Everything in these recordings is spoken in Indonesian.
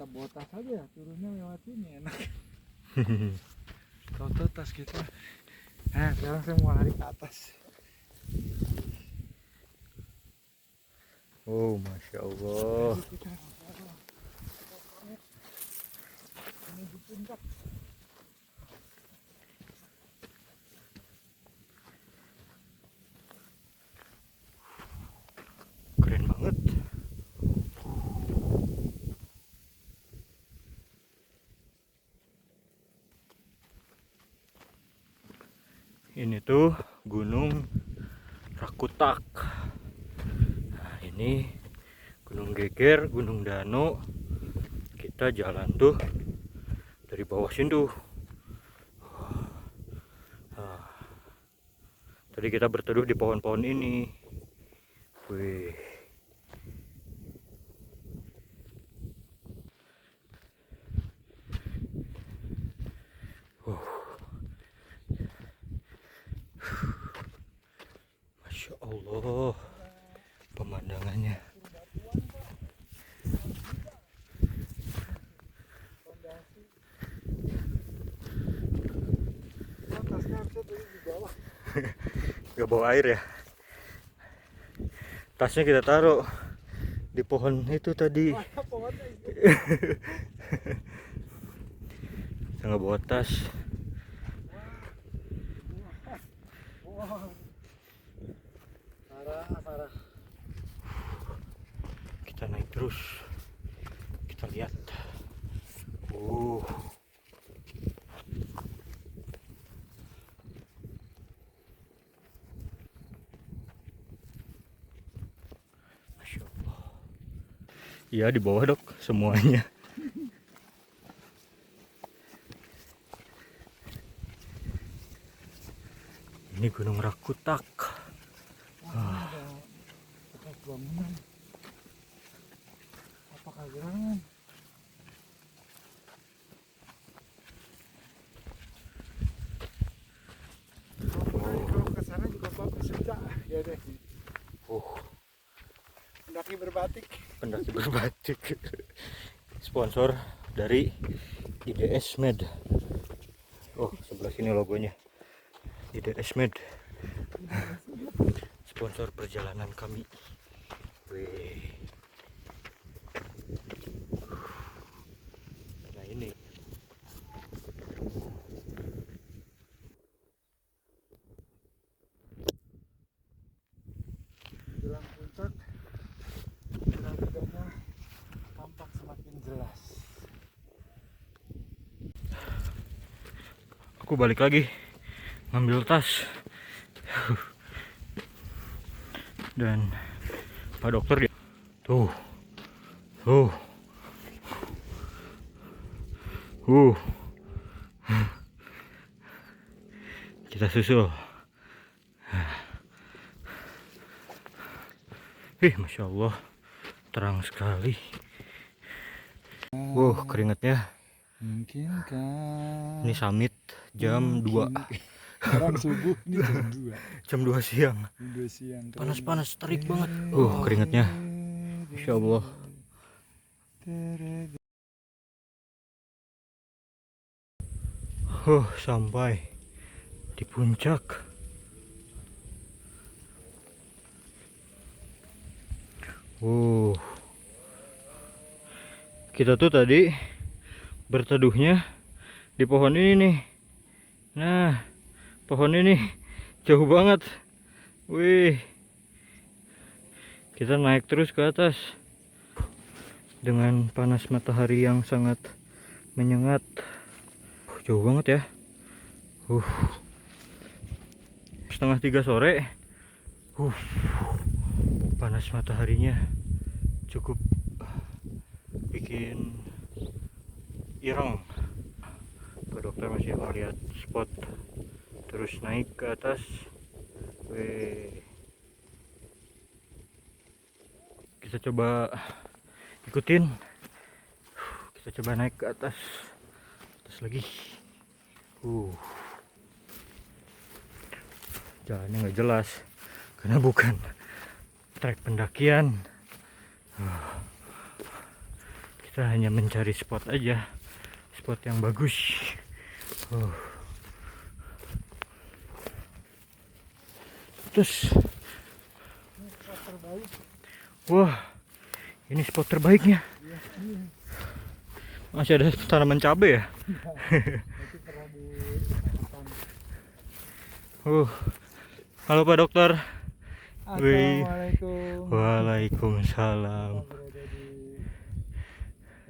kita bawa tas aja, turunnya lewat sini enak. Tahu tas kita. Nah, sekarang saya mau lari ke atas. Oh, masya Allah. Menuju puncak. Keren banget. Ini tuh Gunung Rakutak. Nah, ini Gunung Geger, Gunung Dano. Kita jalan tuh dari bawah sini tuh. Nah, tadi kita berteduh di pohon-pohon ini. Wih. Masya Allah, pemandangannya. Gak bawa air ya. Tasnya kita taruh di pohon itu tadi. Kita nggak bawa tas. Parah. Kita naik terus. Kita lihat. Masya Allah. Iya, di bawah dok semuanya. Ini Gunung Rakutak. Bekas bangunan. Apakah gerangan? Kalau ke sana juga bagus saja. Ya deh. Pendaki berbatik. Pendaki berbatik. Sponsor dari IDS Med. Oh, sebelah sini logonya. IDS Med. Sponsor perjalanan kami. Wih. Nah ini. Jelang puncak, gerakannya tampak semakin jelas. Aku balik lagi ngambil tas. Dan Pak Dokter dia tuh kita susul. Masya Allah, terang sekali. Keringetnya. Mungkinkah Ini summit jam 2. Sekarang subuh, ini jam 2. Jam 2 siang. 2 siang. Panas-panas, terik banget. Keringetnya. Masya Allah. Sampai di puncak. Kita tuh tadi berteduhnya di pohon ini nih. Nah, pohon ini jauh banget. Wih. Kita naik terus ke atas dengan panas matahari yang sangat menyengat. Jauh banget ya. 2:30 sore. Panas mataharinya cukup bikin ireng. Pak Dokter masih melihat spot terus naik ke atas. Kita coba ikutin. Kita coba naik ke atas lagi. Jalannya nggak jelas karena bukan trek pendakian. Kita hanya mencari spot aja, spot yang bagus. Terus, Ini spot terbaik. wah, ini spot terbaiknya. Iya, ini. Masih ada tanaman cabai ya. Itu pernah di Halo Pak Dokter. Wih. Assalamualaikum. Waalaikumsalam. Kita berada di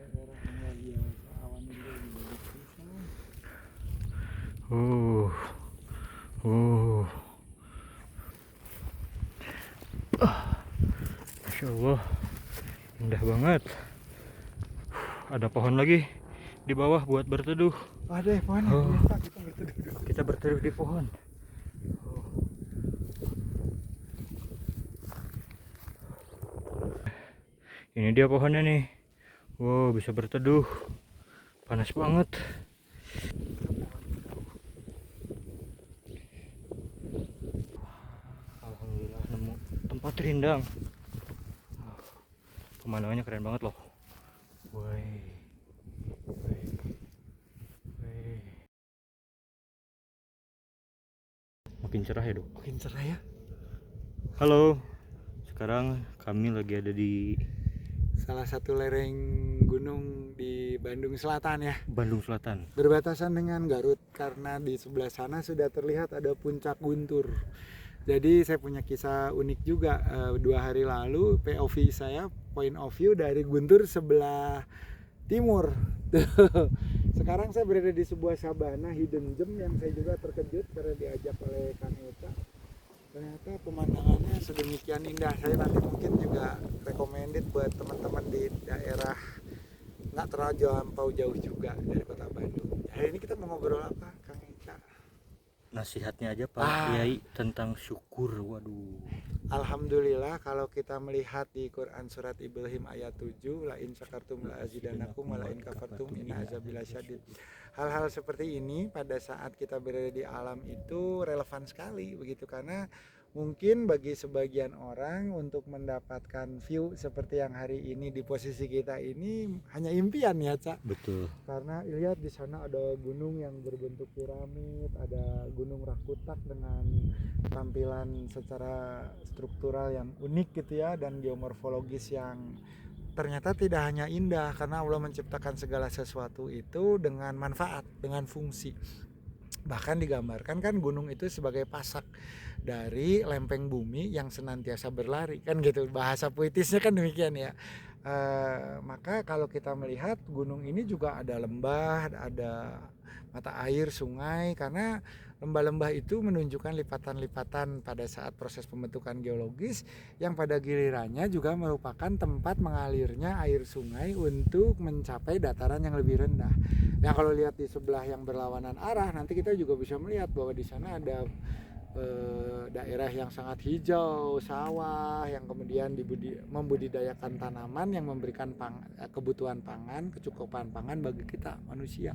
daerah yang luar biasa. Awan ini Uh, uh. Masya Allah, indah banget. Ada pohon lagi di bawah buat berteduh. ada pohon Oh. biasa kita berteduh dulu. Kita berteduh di pohon. Ini dia pohonnya nih. Wow, bisa berteduh. Panas banget. Alhamdulillah nemu tempat rindang. Pemandangannya keren banget loh. Woi. Makin cerah ya, Dok. Makin cerah ya. Halo. Sekarang kami lagi ada di Salah satu lereng gunung di Bandung Selatan ya. Bandung Selatan. Berbatasan dengan Garut karena di sebelah sana sudah terlihat ada puncak Guntur. Jadi saya punya kisah unik juga. 2 hari lalu POV saya, point of view dari Guntur sebelah timur. Sekarang saya berada di sebuah sabana hidden gem yang saya juga terkejut karena diajak oleh Kang Eta. Ternyata pemandangannya sedemikian indah. Saya nanti mungkin juga recommended buat teman-teman di daerah nggak terlalu jauh juga dari kota Bandung. Hari ini kita mau ngobrol apa, Kang Eta? Nasihatnya aja Pak Kiai tentang syukur. Waduh. Alhamdulillah kalau kita melihat di Quran surat Ibrahim ayat 7, la in syakartum la azidanakum wa la in kafartum inna azabi lasyadid. Hal-hal seperti ini pada saat kita berada di alam itu relevan sekali begitu, karena mungkin bagi sebagian orang untuk mendapatkan view seperti yang hari ini di posisi kita ini hanya impian ya, Cak. Betul. Karena lihat di sana ada gunung yang berbentuk piramid, ada gunung Rakutak dengan tampilan secara struktural yang unik gitu ya, dan geomorfologis yang ternyata tidak hanya indah karena Allah menciptakan segala sesuatu itu dengan manfaat, dengan fungsi. Bahkan digambarkan kan gunung itu sebagai pasak dari lempeng bumi yang senantiasa berlari kan gitu, bahasa puitisnya kan demikian ya. Maka kalau kita melihat gunung ini juga ada lembah, ada mata air, sungai, karena lembah-lembah itu menunjukkan lipatan-lipatan pada saat proses pembentukan geologis yang pada gilirannya juga merupakan tempat mengalirnya air sungai untuk mencapai dataran yang lebih rendah. Nah kalau lihat di sebelah yang berlawanan arah, nanti kita juga bisa melihat bahwa di sana ada daerah yang sangat hijau, sawah yang kemudian membudidayakan tanaman yang memberikan kebutuhan pangan, kecukupan pangan bagi kita manusia.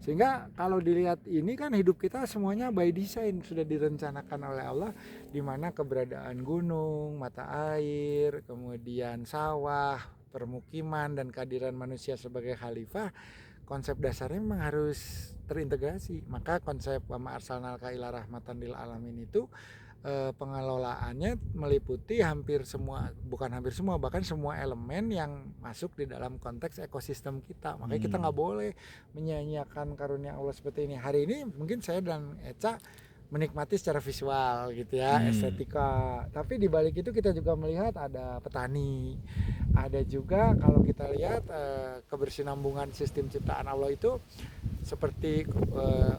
Sehingga kalau dilihat ini kan hidup kita semuanya by design, sudah direncanakan oleh Allah, di mana keberadaan gunung, mata air, kemudian sawah, permukiman, dan kehadiran manusia sebagai khalifah, konsep dasarnya memang harus terintegrasi. Maka konsep wa ma arsalnaka illa rahmatan lil alamin itu pengelolaannya meliputi hampir semua, bukan hampir semua, bahkan semua elemen yang masuk di dalam konteks ekosistem kita. Makanya kita nggak boleh menyia-nyiakan karunia Allah seperti ini. Hari ini mungkin saya dan Eca menikmati secara visual gitu ya, estetika. Tapi di balik itu kita juga melihat ada petani, ada juga kalau kita lihat kebersinambungan sistem ciptaan Allah itu seperti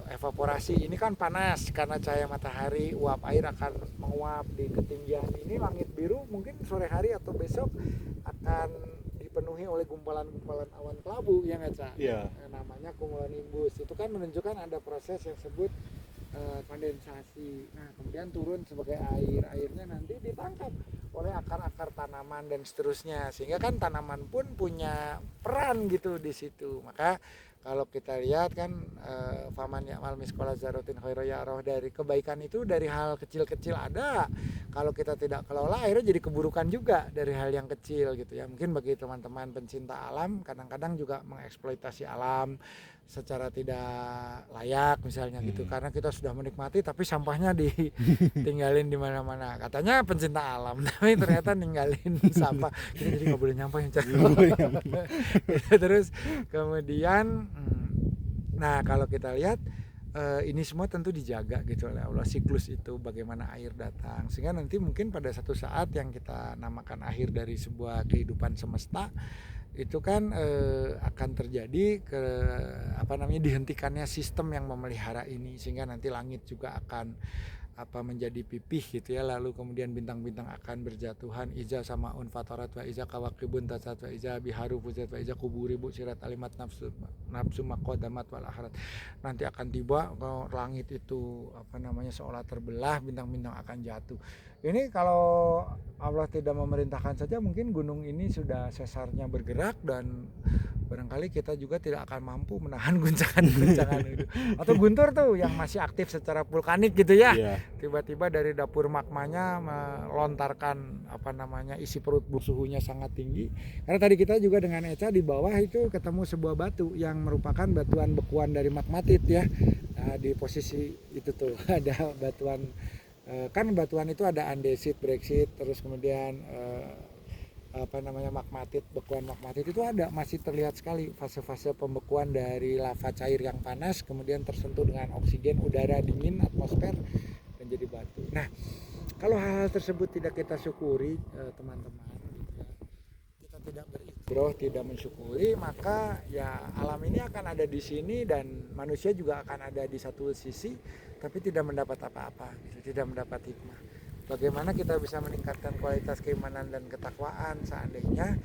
evaporasi. Ini kan panas karena cahaya matahari, uap air akan menguap di ketinggian ini, langit biru mungkin sore hari atau besok akan dipenuhi oleh gumpalan-gumpalan awan kelabu yang namanya cumulonimbus. Itu kan menunjukkan ada proses yang disebut kondensasi. Nah kemudian turun sebagai air, airnya nanti ditangkap oleh akar-akar tanaman dan seterusnya, sehingga kan tanaman pun punya peran gitu di situ. Maka Kalau kita lihat kan faman ya'mal misqala dzarratin khairan yarah, dari kebaikan itu dari hal kecil-kecil ada. Kalau kita tidak kelola akhirnya jadi keburukan juga dari hal yang kecil gitu ya. Mungkin bagi teman-teman pencinta alam kadang-kadang juga mengeksploitasi alam secara tidak layak misalnya gitu, karena kita sudah menikmati tapi sampahnya ditinggalin di mana-mana. Katanya pencinta alam tapi ternyata ninggalin sampah. Kita jadi nggak boleh nyampah yang terus kemudian nah kalau kita lihat ini semua tentu dijaga gitu oleh Allah, siklus itu bagaimana air datang, sehingga nanti mungkin pada satu saat yang kita namakan akhir dari sebuah kehidupan semesta itu kan akan terjadi dihentikannya sistem yang memelihara ini, sehingga nanti langit juga akan menjadi pipih gitu ya, lalu kemudian bintang-bintang akan berjatuhan, iza samaun fatarat wa iza kawakibun tasat wa iza biharu fuzat wa iza kuburi busirat alimat nafsu maqadamat wal akhirat. Nanti akan tiba langit itu seolah terbelah, bintang-bintang akan jatuh. Ini kalau Allah tidak memerintahkan saja mungkin gunung ini sudah sesarnya bergerak, dan barangkali kita juga tidak akan mampu menahan guncangan-guncangan itu. Atau guntur tuh yang masih aktif secara vulkanik gitu ya. Tiba-tiba dari dapur magmanya melontarkan isi perut suhunya sangat tinggi. Karena tadi kita juga dengan Eca di bawah itu ketemu sebuah batu yang merupakan batuan bekuan dari magmatit ya. Nah, di posisi itu tuh ada batuan, kan batuan itu ada andesit, breksit, terus kemudian magmatit, bekuan magmatit itu ada, masih terlihat sekali fase-fase pembekuan dari lava cair yang panas kemudian tersentuh dengan oksigen udara dingin atmosfer menjadi batu. Nah, kalau hal-hal tersebut tidak kita syukuri teman-teman, kita tidak berikroh, tidak mensyukuri, maka ya alam ini akan ada di sini dan manusia juga akan ada di satu sisi tapi tidak mendapat apa-apa gitu, tidak mendapat hikmah. Bagaimana kita bisa meningkatkan kualitas keimanan dan ketakwaan seandainya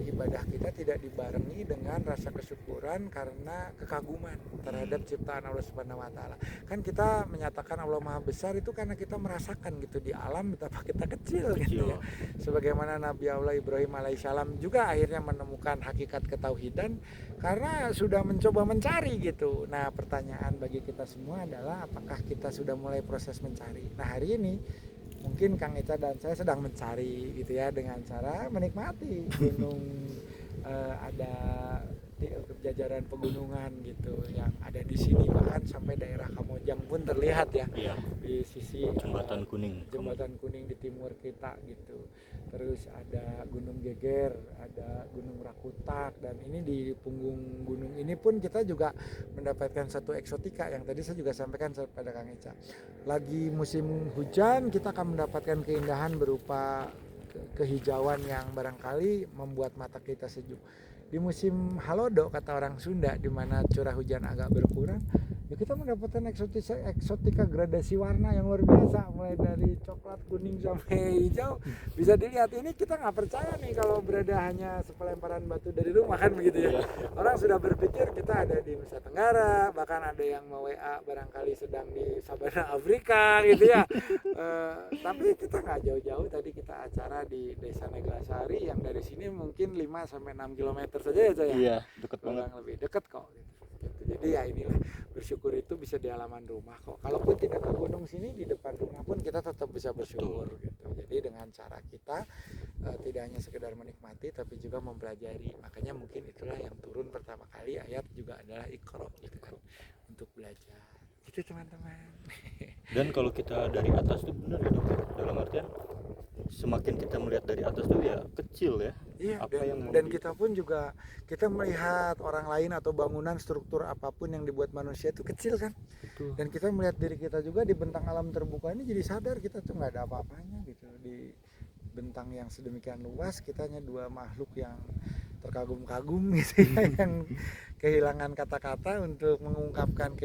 ibadah kita tidak dibarengi dengan rasa kesyukuran karena kekaguman terhadap ciptaan Allah Subhanahu wa taala. Kan kita menyatakan Allah Maha Besar itu karena kita merasakan gitu di alam betapa kita kecil gitu ya. Sebagaimana Nabi Allah Ibrahim alaihissalam juga akhirnya menemukan hakikat ketauhidan karena sudah mencoba mencari gitu. Nah, pertanyaan bagi kita semua adalah apakah kita sudah mulai proses mencari? Nah, hari ini mungkin Kang Eca dan saya sedang mencari gitu ya, dengan cara menikmati gunung, ada jajaran pegunungan gitu yang ada di sini, bahkan sampai daerah Kamojang pun terlihat ya, di sisi jembatan kuning di timur kita gitu. Terus ada Gunung Geger, ada Gunung Rakutak, dan ini di punggung gunung ini pun kita juga mendapatkan satu eksotika yang tadi saya juga sampaikan pada Kang Eca. Lagi musim hujan kita akan mendapatkan keindahan berupa kehijauan yang barangkali membuat mata kita sejuk. Di musim halodo kata orang Sunda, di mana curah hujan agak berkurang, ya kita mendapatkan eksotika gradasi warna yang luar biasa, mulai dari coklat, kuning sampai hijau. Bisa dilihat, ini kita nggak percaya nih kalau berada hanya sepelemparan batu dari rumah kan begitu ya. Orang sudah berpikir kita ada di Nusa Tenggara, bahkan ada yang mau WA barangkali sedang di Sabana Afrika gitu ya. Tapi kita nggak jauh-jauh, tadi kita acara di Desa Neglasari yang dari sini mungkin 5-6 km saja ya saya. Iya, dekat banget. Lebih dekat kok gitu. Jadi ya inilah, bersyukur itu bisa di halaman rumah kok. Kalaupun tidak ke gunung sini, di depan rumah pun kita tetap bisa bersyukur gitu. Jadi dengan cara kita tidak hanya sekedar menikmati tapi juga mempelajari. Makanya mungkin itulah yang turun pertama kali ayat juga adalah Iqra gitu kan, untuk belajar. Gitu teman-teman. Dan kalau kita dari atas tuh benar gitu, dalam artian semakin kita melihat dari atas tuh ya kecil ya. Iya, dan kita pun juga kita melihat orang lain atau bangunan, struktur apapun yang dibuat manusia itu kecil kan. Betul. Dan kita melihat diri kita juga di bentang alam terbuka ini, jadi sadar kita tuh nggak ada apa-apanya gitu. Di bentang yang sedemikian luas kita hanya dua makhluk yang terkagum-kagum gitu ya, yang kehilangan kata-kata untuk mengungkapkan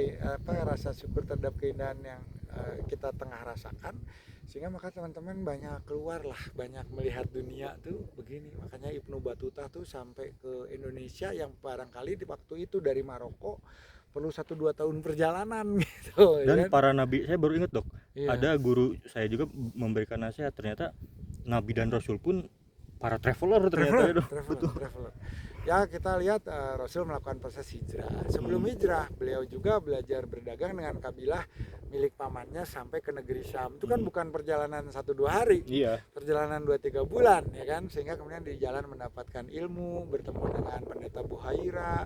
rasa syukur terhadap keindahan yang kita tengah rasakan. Sehingga maka teman-teman banyak keluar lah, banyak melihat dunia tuh begini. Makanya Ibnu Battuta tuh sampai ke Indonesia yang barangkali di waktu itu dari Maroko perlu 1-2 tahun perjalanan gitu. Dan kan? para nabi, saya baru ingat dok, ada guru saya juga memberikan nasihat, ternyata nabi dan rasul pun para traveler ternyata. Traveler. Ya kita lihat Rasul melakukan proses hijrah. Sebelum hijrah beliau juga belajar berdagang dengan kabilah milik pamannya sampai ke negeri Syam. Itu kan bukan perjalanan 1-2 hari, Iya. perjalanan 2-3 bulan ya kan, sehingga kemudian di jalan mendapatkan ilmu, bertemu dengan pendeta Buhaira,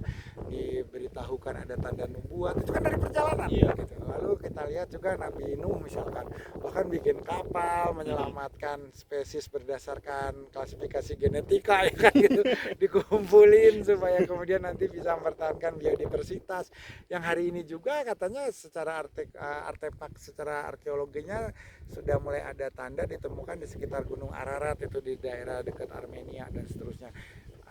diberitahukan ada tanda nubuat. Itu kan dari perjalanan gitu. Lalu kita lihat juga Nabi Nuh misalkan bahkan bikin kapal menyelamatkan spesies berdasarkan klasifikasi genetika ya kan gitu, dikumpulin supaya kemudian nanti bisa mempertahankan biodiversitas yang hari ini juga katanya secara artefak secara arkeologinya sudah mulai ada tanda ditemukan di sekitar Gunung Ararat, itu di daerah dekat Armenia dan seterusnya.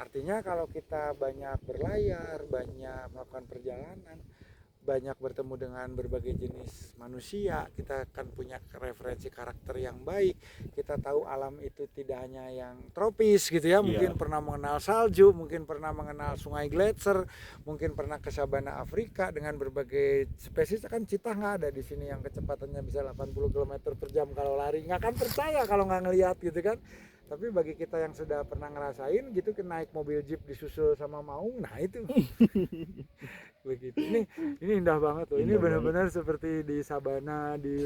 Artinya kalau kita banyak berlayar, banyak melakukan perjalanan, banyak bertemu dengan berbagai jenis manusia, kita akan punya referensi karakter yang baik. Kita tahu alam itu tidak hanya yang tropis gitu ya, mungkin pernah mengenal salju, mungkin pernah mengenal sungai gletser, mungkin pernah ke sabana Afrika dengan berbagai spesies. Kan citah nggak ada di sini yang kecepatannya bisa 80 km per jam kalau lari, nggak akan percaya kalau nggak ngelihat gitu kan. Tapi bagi kita yang sudah pernah ngerasain gitu, naik mobil jeep disusul sama maung, nah itu begitu. Ini indah banget tuh. Ini benar-benar seperti di sabana di.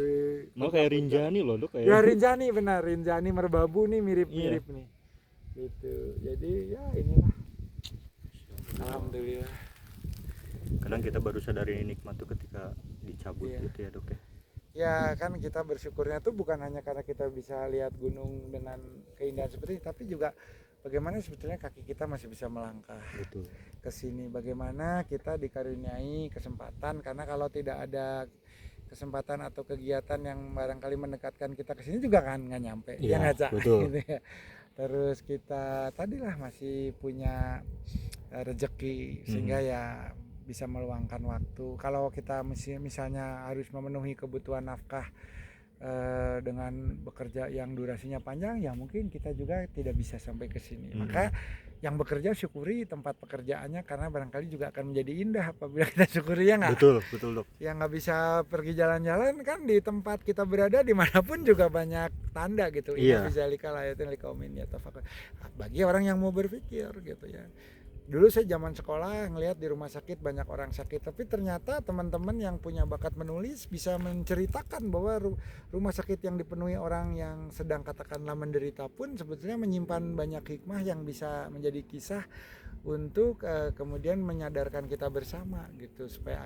Mau kayak Rinjani loh, kayak. Ya Rinjani benar, Rinjani Merbabu nih mirip-mirip nih. Gitu. Jadi ya inilah. Alhamdulillah. Kadang kita baru sadari nikmat tuh ketika dicabut gitu ya dok ya. Ya kan kita bersyukurnya tuh bukan hanya karena kita bisa lihat gunung dengan keindahan seperti ini, tapi juga bagaimana sebetulnya kaki kita masih bisa melangkah ke sini. Bagaimana kita dikaruniai kesempatan, karena kalau tidak ada kesempatan atau kegiatan yang barangkali mendekatkan kita ke sini juga kan nggak nyampe. Ya ngaca. Gitu ya. Terus kita tadilah masih punya rezeki sehingga ya bisa meluangkan waktu. Kalau kita misalnya harus memenuhi kebutuhan nafkah dengan bekerja yang durasinya panjang, ya mungkin kita juga tidak bisa sampai ke sini. Maka yang bekerja syukuri tempat pekerjaannya, karena barangkali juga akan menjadi indah apabila kita syukuri, ya nggak? Betul dok. Yang nggak bisa pergi jalan-jalan kan di tempat kita berada dimanapun juga banyak tanda gitu. Ini bizalika layatin likaumin ya tafakkur. Bagi orang yang mau berpikir gitu ya. Dulu saya zaman sekolah ngelihat di rumah sakit banyak orang sakit, tapi ternyata teman-teman yang punya bakat menulis bisa menceritakan bahwa rumah sakit yang dipenuhi orang yang sedang katakanlah menderita pun sebetulnya menyimpan banyak hikmah yang bisa menjadi kisah untuk kemudian menyadarkan kita bersama gitu, supaya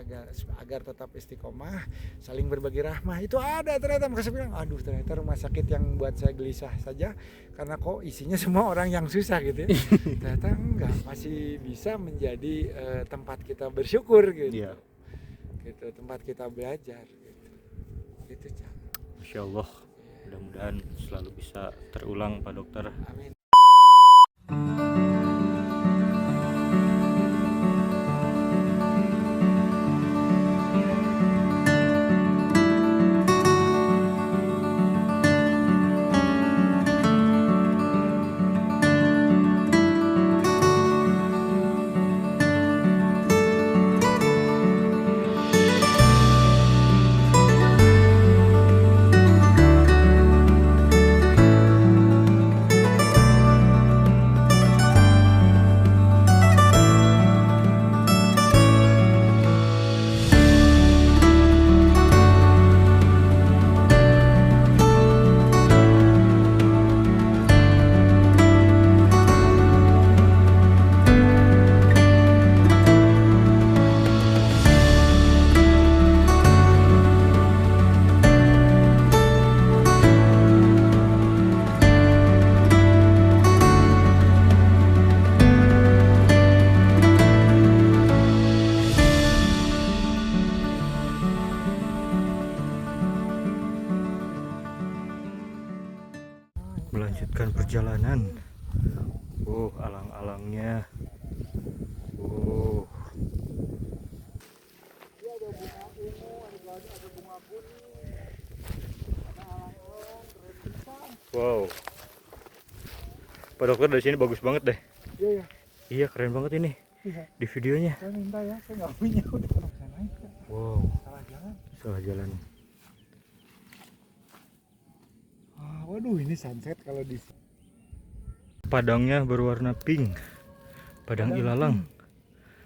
agar tetap istiqomah, saling berbagi rahmah. Itu ada ternyata. Maka saya bilang, aduh ternyata rumah sakit yang buat saya gelisah saja karena kok isinya semua orang yang susah gitu ya. Ternyata enggak, masih bisa menjadi tempat kita bersyukur gitu. Gitu, tempat kita belajar gitu. Itu Cak. Masya Allah. Mudah-mudahan selalu bisa terulang Pak Dokter. Amin. Melanjutkan perjalanan. Alang-alangnya. Ada bunga ungu, ada bunga kuning, ada alang-alang, reruntuhan. Wow. Pak Dokter dari sini bagus banget deh. Iya. Iya keren banget ini. Di videonya. Saya minta ya, saya nggak punya udah pernah saya naik. Wow. Salah jalan. Waduh, ini sunset kalau di padangnya berwarna pink. Padang ilalang.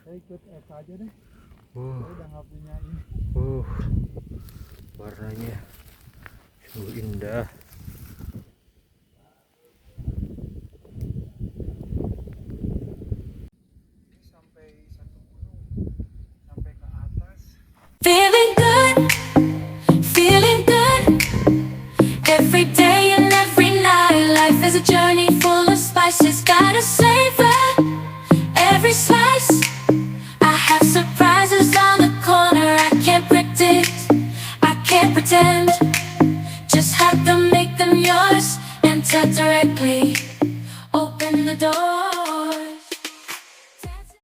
Saya ikut Eva aja deh. Wow. Saya udah nggak punya ini. Warnanya sungguh indah. Sampai satu gunung, sampai ke atas. Feeling good, feeling good. Every day and every night, life is a journey full of spices. Gotta save